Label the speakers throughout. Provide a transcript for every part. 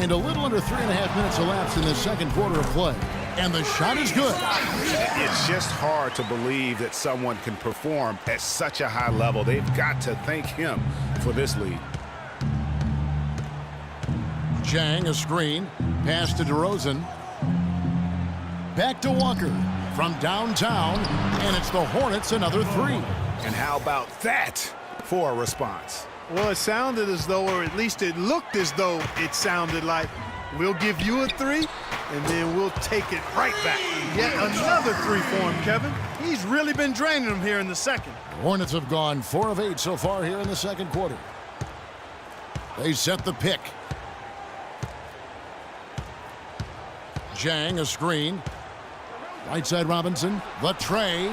Speaker 1: And a little under 3.5 minutes elapsed in the second quarter of play. And the shot is good.
Speaker 2: It's just hard to believe that someone can perform at such a high level. They've got to thank him for this lead.
Speaker 1: Chang, a screen. Pass to DeRozan. Back to Walker from downtown. And it's the Hornets another three.
Speaker 2: And how about that for a response?
Speaker 3: Well, it sounded as though, or at least it looked as though it sounded like, we'll give you a three, and then we'll take it right back. Yet another three for him, Kevin. He's really been draining them here in the second.
Speaker 1: The Hornets have gone 4 of 8 so far here in the second quarter. They set the pick. Jang, a screen. Right side Robinson. The tray.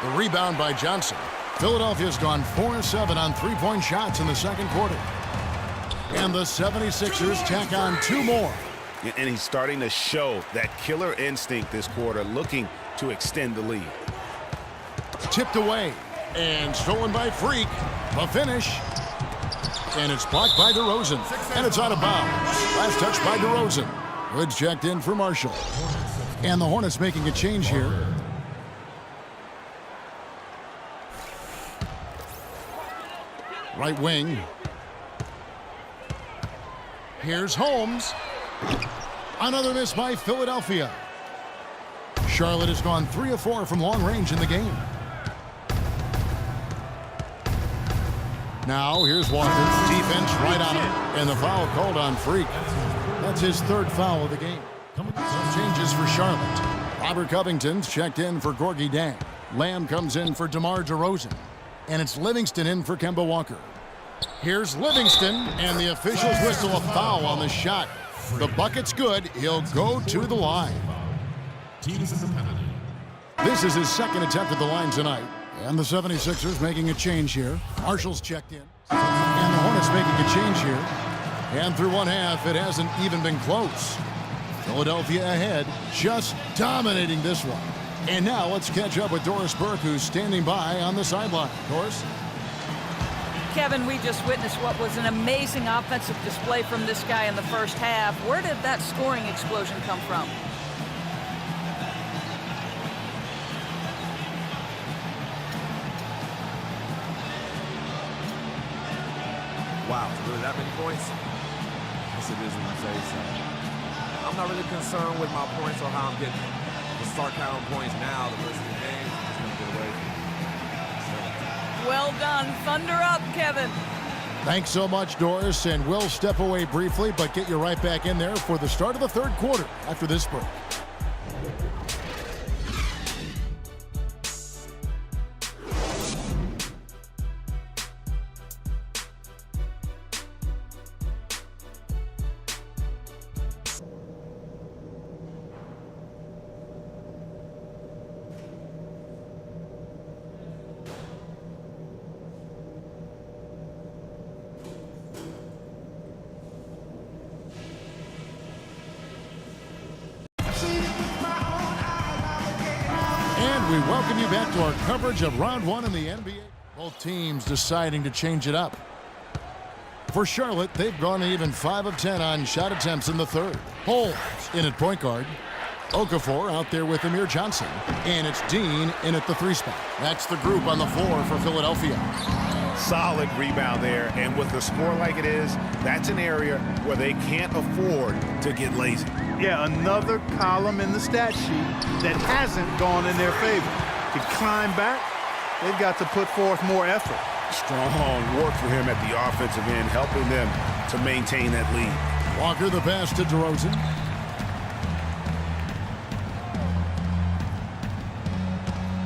Speaker 1: The rebound by Johnson. Philadelphia's gone 4-7 on three-point shots in the second quarter. And the 76ers tack on 2 more.
Speaker 2: And he's starting to show that killer instinct this quarter, looking to extend the lead.
Speaker 1: Tipped away and stolen by Freak. The finish. And it's blocked by DeRozan. And it's out of bounds. Last touch by DeRozan. Good checked in for Marshall. And the Hornets making a change here. Right wing. Here's Holmes. Another miss by Philadelphia. Charlotte has gone 3 of 4 from long range in the game. Now here's Walker. Defense right on him. And the foul called on Freak. That's his 3rd foul of the game. Some changes for Charlotte. Robert Covington's checked in for Gorgie Dang. Lamb comes in for DeMar DeRozan. And it's Livingston in for Kemba Walker. Here's Livingston, and the officials whistle a foul on the shot. The bucket's good. He'll go to the line. This is his 2nd attempt at the line tonight. And the 76ers making a change here. Marshall's checked in. And the Hornets making a change here. And through one half, it hasn't even been close. Philadelphia ahead, just dominating this one. And now let's catch up with Doris Burke, who's standing by on the sideline. Doris?
Speaker 4: Kevin, we just witnessed what was an amazing offensive display from this guy in the first half. Where did that scoring explosion come from?
Speaker 5: Wow, really that many points? Yes, it is when you say so. I'm not really concerned with my points or how I'm getting them. Just start counting points now. The rest of the game is going to get away from me.
Speaker 4: Well done. Thunder up, Kevin.
Speaker 1: Thanks so much, Doris, and we'll step away briefly, but get you right back in there for the start of the 3rd quarter after this break. We welcome you back to our coverage of round 1 in the NBA. Both teams deciding to change it up. For Charlotte, they've gone even 5 of 10 on shot attempts in the 3rd. Holmes in at point guard. Okafor out there with Amir Johnson. And it's Dean in at the 3 spot. That's the group on the floor for Philadelphia.
Speaker 2: Solid rebound there, and with a score like it is, that's an area where they can't afford to get lazy.
Speaker 3: Yeah, another column in the stat sheet that hasn't gone in their favor. To climb back, they've got to put forth more effort.
Speaker 2: Strong work for him at the offensive end, helping them to maintain that lead.
Speaker 1: Walker the pass to DeRozan.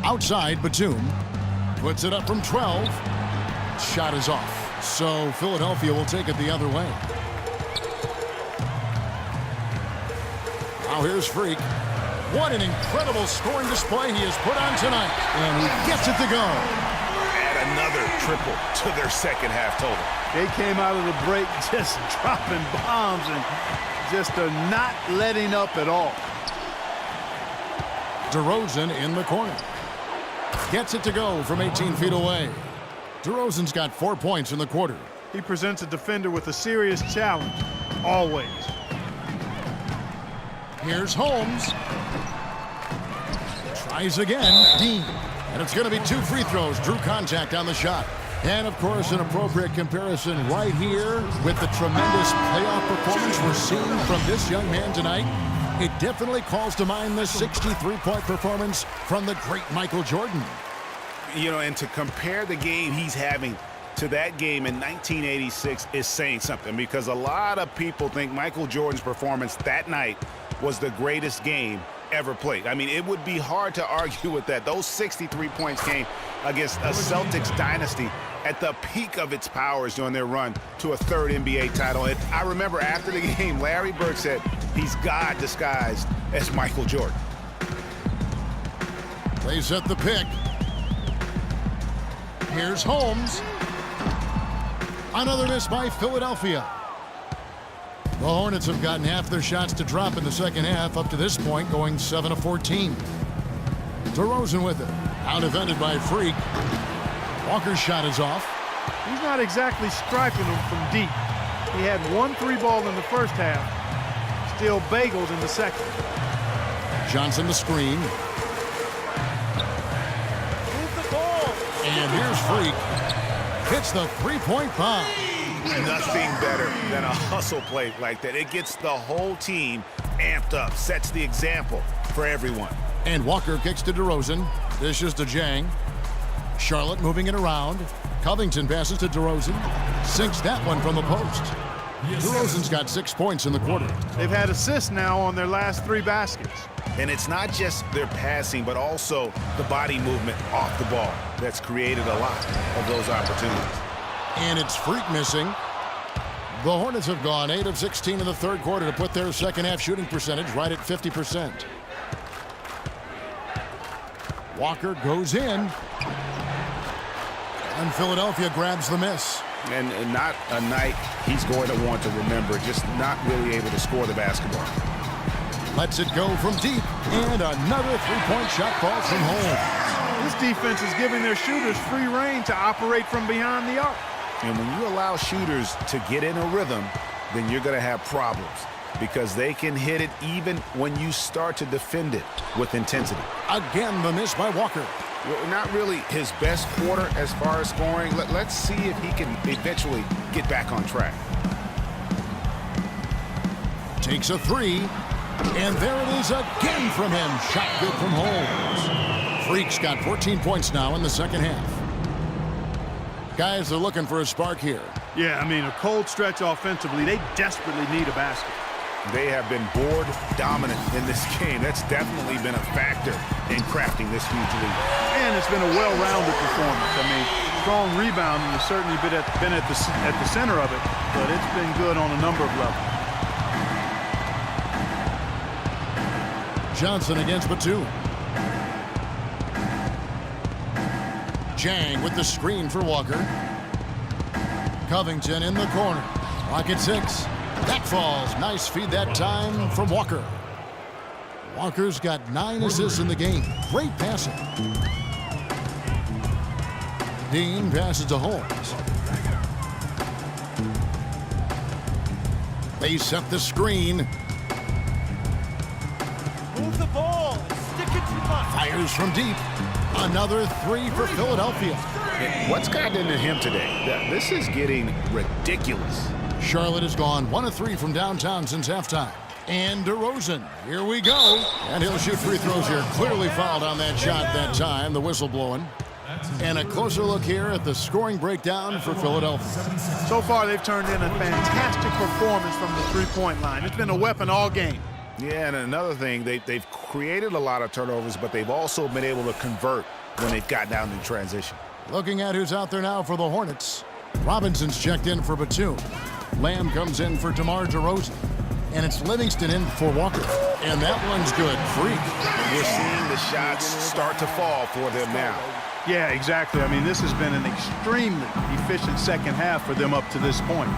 Speaker 1: Outside, Batum puts it up from 12. Shot is off, so Philadelphia will take it the other way. Now here's Freak. What an incredible scoring display he has put on tonight. And he gets it to go.
Speaker 2: Add another triple to their second half total.
Speaker 3: They came out of the break just dropping bombs and just not letting up at all.
Speaker 1: DeRozan in the corner. Gets it to go from 18 feet away. DeRozan's got 4 points in the quarter.
Speaker 3: He presents a defender with a serious challenge. always.
Speaker 1: Here's Holmes. Tries again, Dean. And it's going to be 2 free throws. Drew contact on the shot. And, of course, an appropriate comparison right here with the tremendous playoff performance we're seeing from this young man tonight. It definitely calls to mind the 63-point performance from the great Michael Jordan.
Speaker 2: You know, and to compare the game he's having to that game in 1986 is saying something, because a lot of people think Michael Jordan's performance that night was the greatest game ever played. I mean, it would be hard to argue with that. Those 63 points came against a Celtics dynasty at the peak of its powers during their run to a 3rd NBA title. And I remember after the game, Larry Bird said he's God disguised as Michael Jordan.
Speaker 1: They set the pick. Here's Holmes. Another miss by Philadelphia. The Hornets have gotten half their shots to drop in the second half up to this point, going 7 of 14. DeRozan with it. Out defended by Freak. Walker's shot is off.
Speaker 3: He's not exactly striking them from deep. He had 1 3-ball in the first half. Still bagels in the second.
Speaker 1: Johnson the screen.
Speaker 3: Move the ball.
Speaker 1: And here's Freak. Hits the 3-point bomb.
Speaker 2: Nothing better than a hustle play like that. It gets the whole team amped up, sets the example for everyone.
Speaker 1: And Walker kicks to DeRozan. Dishes to Jang. Charlotte moving it around. Covington passes to DeRozan. Sinks that one from the post. DeRozan's got 6 points in the quarter.
Speaker 3: They've had assists now on their last 3 baskets.
Speaker 2: And it's not just their passing, but also the body movement off the ball that's created a lot of those opportunities.
Speaker 1: And it's Freak missing. The Hornets have gone 8 of 16 in the third quarter to put their second half shooting percentage right at 50%. Walker goes in. And Philadelphia grabs the miss.
Speaker 2: And not a night he's going to want to remember, just not really able to score the basketball.
Speaker 1: Lets it go from deep. And another 3-point shot falls from home.
Speaker 3: This defense is giving their shooters free reign to operate from behind the arc.
Speaker 2: And when you allow shooters to get in a rhythm, then you're going to have problems, because they can hit it even when you start to defend it with intensity.
Speaker 1: Again, the miss by Walker.
Speaker 2: Well, not really his best quarter as far as scoring. Let's see if he can eventually get back on track.
Speaker 1: Takes a 3. And there it is again from him. Shot good from Holmes. Freak's got 14 points now in the second half. Guys are looking for a spark here.
Speaker 3: Yeah, I mean, a cold stretch offensively. They desperately need a basket.
Speaker 2: They have been board dominant in this game. That's definitely been a factor in crafting this huge lead.
Speaker 3: And it's been a well-rounded performance. I mean, strong rebounding has certainly been at the center of it, but it's been good on a number of levels.
Speaker 1: Johnson against Batum. Jang with the screen for Walker. Covington in the corner. Rocket 6. That falls. Nice feed that time from Walker. Walker's got 9 assists in the game. Great passing. Dean passes to Holmes. They set the screen.
Speaker 3: Move the ball and stick it to the box.
Speaker 1: Fires from deep. Another 3 for Philadelphia.
Speaker 2: And what's gotten into him today? This is getting ridiculous.
Speaker 1: Charlotte has gone 1 of 3 from downtown since halftime. And DeRozan, here we go. And he'll shoot free throws here. Clearly fouled on that shot that time, the whistle blowing. And a closer look here at the scoring breakdown for Philadelphia.
Speaker 3: So far, they've turned in a fantastic performance from the three-point line. It's been a weapon all game.
Speaker 2: Yeah, and another thing, they've created a lot of turnovers, but they've also been able to convert when they've got down in transition.
Speaker 1: Looking at who's out there now for the Hornets. Robinson's checked in for Batum. Lamb comes in for DeMar DeRozan. And it's Livingston in for Walker. And that one's good. Freak.
Speaker 2: We're seeing the shots start to fall for them now.
Speaker 3: Yeah, exactly. I mean, this has been an extremely efficient second half for them up to this point.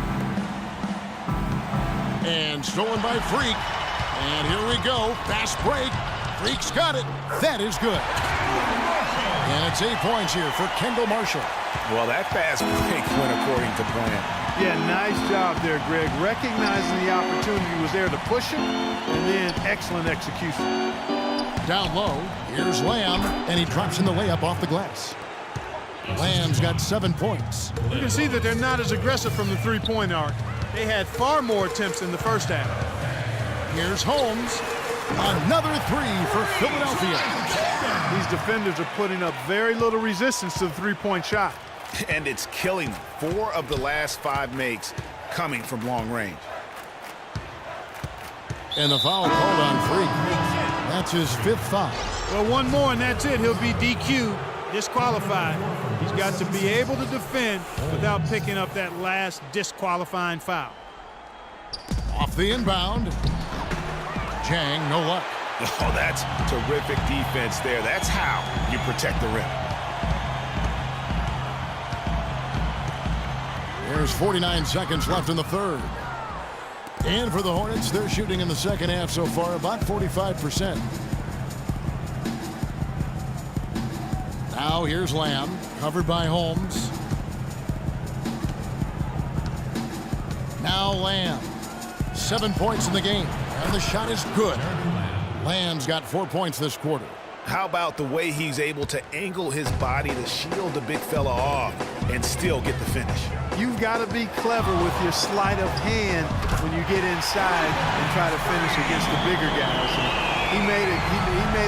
Speaker 1: And stolen by Freak. And here we go. Fast break. Freak's got it. That is good. And it's 8 points here for Kendall Marshall.
Speaker 2: Well, that fast break went according to plan.
Speaker 3: Yeah, nice job there, Greg. Recognizing the opportunity was there to push him, and then excellent execution.
Speaker 1: Down low, here's Lamb, and he drops in the layup off the glass. Lamb's got 7 points.
Speaker 3: You can see that they're not as aggressive from the three-point arc. They had far more attempts in the first half.
Speaker 1: Here's Holmes. Another 3 for Philadelphia.
Speaker 3: These defenders are putting up very little resistance to the three-point shot.
Speaker 2: And it's killing them. 4 of the last 5 makes coming from long range.
Speaker 1: And the foul called on Freak. That's his 5th foul.
Speaker 3: Well, one more and that's it. He'll be DQ'd, disqualified. He's got to be able to defend without picking up that last disqualifying foul.
Speaker 1: Off the inbound. Jang, no luck.
Speaker 2: Oh, that's terrific defense there. That's how you protect the rim.
Speaker 1: There's 49 seconds left in the third. And for the Hornets, they're shooting in the second half so far about 45%. Now here's Lamb, covered by Holmes. Now Lamb. 7 points in the game, and the shot is good. Lamb's got 4 points this quarter.
Speaker 2: How about the way he's able to angle his body to shield the big fella off and still get the finish?
Speaker 3: You've got to be clever with your sleight of hand when you get inside and try to finish against the bigger guys. And he made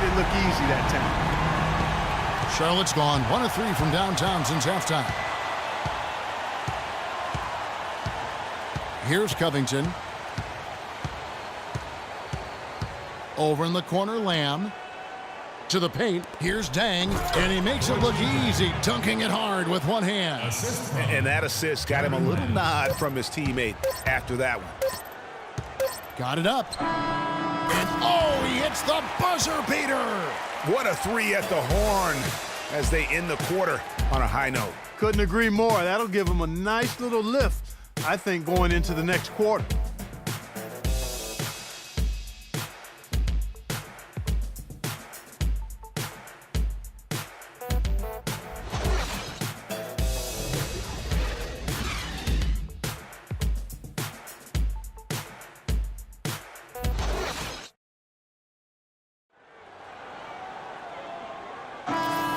Speaker 3: it look easy that time.
Speaker 1: Charlotte's gone 1 of 3 from downtown since halftime. Here's Covington. Over in the corner, Lamb. To the paint, here's Dang, and he makes it look easy, dunking it hard with one hand.
Speaker 2: And that assist got him a little nod from his teammate after that one.
Speaker 1: Got it up. And oh, he hits the buzzer beater.
Speaker 2: What a 3 at the horn as they end the quarter on a high note.
Speaker 3: Couldn't agree more. That'll give them a nice little lift, I think, going into the next quarter.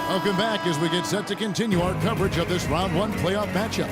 Speaker 1: Welcome back as we get set to continue our coverage of this round 1 playoff matchup.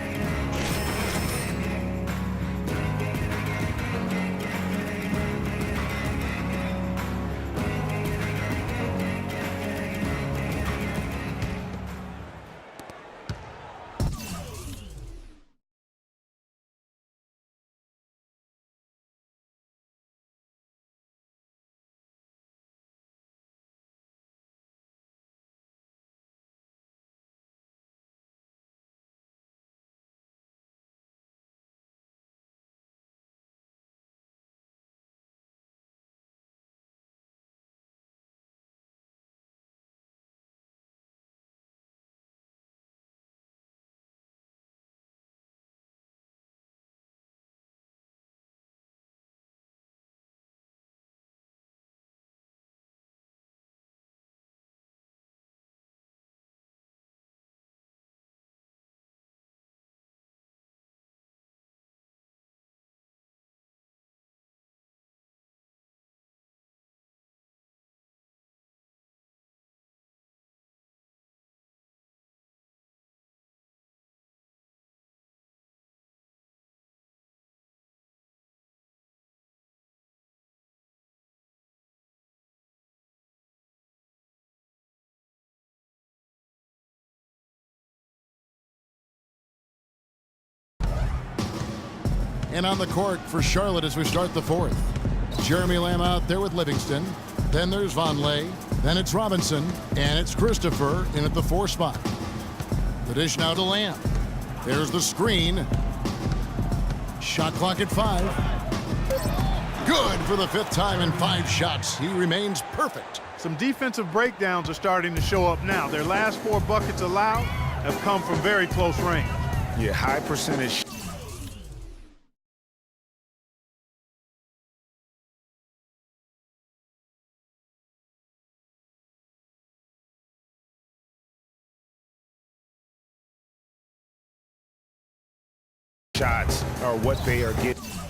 Speaker 1: And on the court for Charlotte as we start the fourth. Jeremy Lamb out there with Livingston. Then there's Vonleh. Then it's Robinson. And it's Christopher in at the 4 spot. The dish now to Lamb. There's the screen. Shot clock at 5. Good for the 5th time in 5 shots. He remains perfect.
Speaker 3: Some defensive breakdowns are starting to show up now. Their last 4 buckets allowed have come from very close range.
Speaker 2: Yeah, high percentage shots are what they are getting.